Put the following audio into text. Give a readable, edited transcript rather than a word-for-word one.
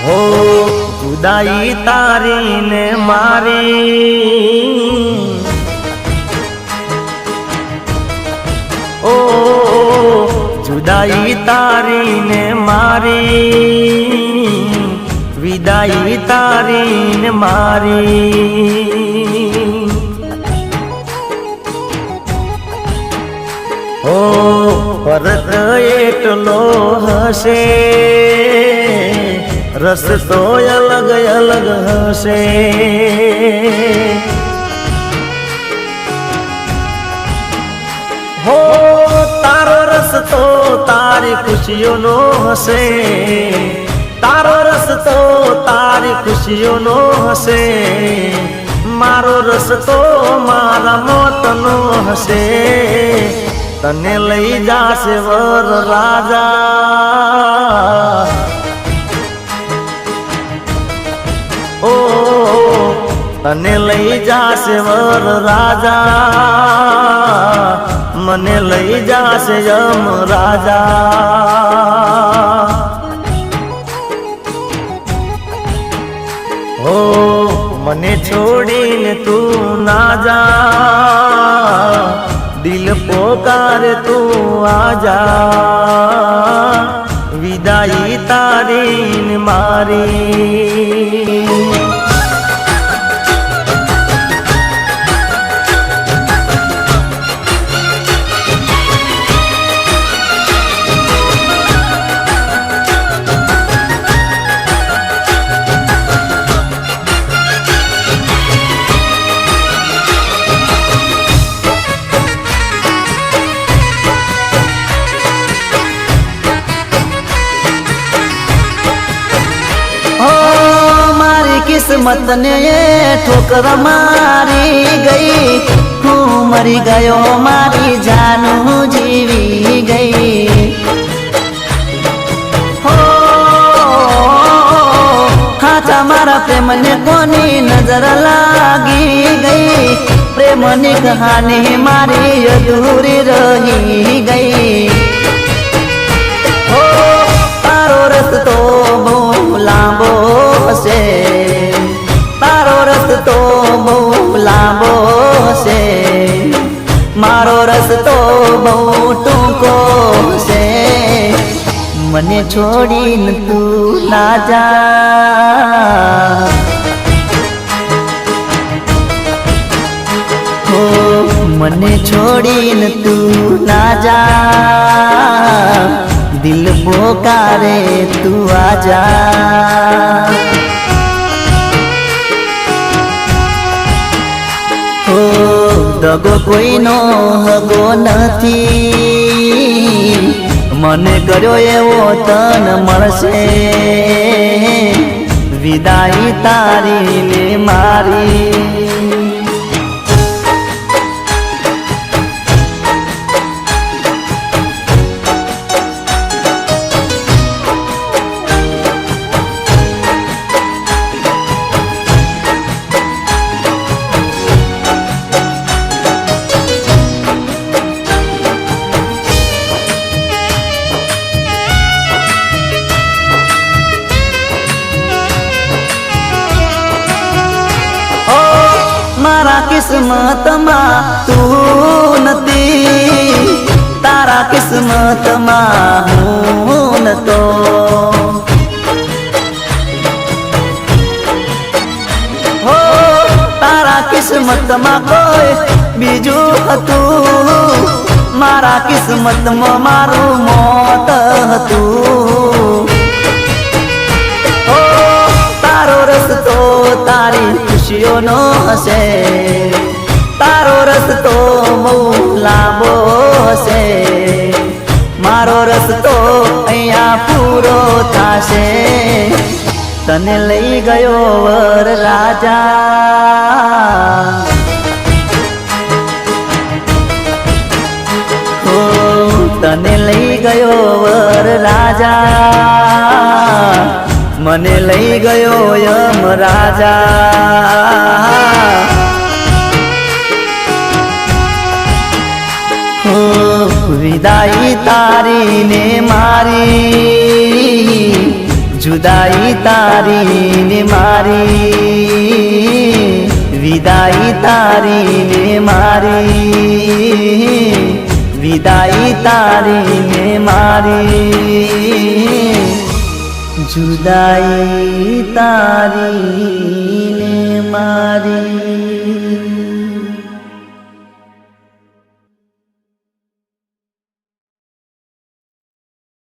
हो जुदाई तारी ने मारी, ओ जुदाई तारी ने मारी, विदाई तारी ने मारी। ओ परत एटलो हसे, रस्तो अलग अलग हसे। हो तारो रस्तो तारी खुशियों नो हसे, तारो रस्तो तारी खुशियों नो हसे। मारो रस्तो मारा मौत नो हसे। तने लई जासे वर राजा, ओ तने लई जासे वर राजा, मने लई जासे यम राजा। ओ मने छोड़ीने तू ना जा, दिल पोकारे तू आजा। विदाई तारी ने मारी। किस्मत ने ठोकर मारी गई, हूँ मरी गयो मारी जानू जीवी गई। हो हाचा मारा प्रेम ने कोनी नजर लागी गई, प्रेम ने कहानी मारी अधूरी रही गई। हो तारो रस्तो बहु लांबो हसे, तारो रस्तो बहु लांबो हसे। मारो रस्तो बहु टूंको हसे। मने छोड़ीने तू ना जा, हो मने छोड़ीने तू ना जा। दिल पोकारे तू आजा। हो दगो कोई नो हगो नथी, मने कर्यो एवो तन मळशे। विदाई तारी ने मारी। मारा किस्मत में तू नती, तारा किस्मत में हूँ न तो। हो तारा किस्मत में कोई बीजू हतू, मारा किस्मत में मारू मौत हतू। हो तारो रस्तो तारी खुशियों नो हसे, तारो रस्तो बहु लांबो हसे। मारो रस्तो अहिया पूरो थाशे। तने लई गयो वर राजा, हो तने लई गयो वर राजा। मने लई गयो यम राजा। हो विदाई तारी ने मारी, जुदाई तारी ने मारी, विदाई तारी ने मारी, विदाई तारी ने मारी, जुदाई तारी ने मारी।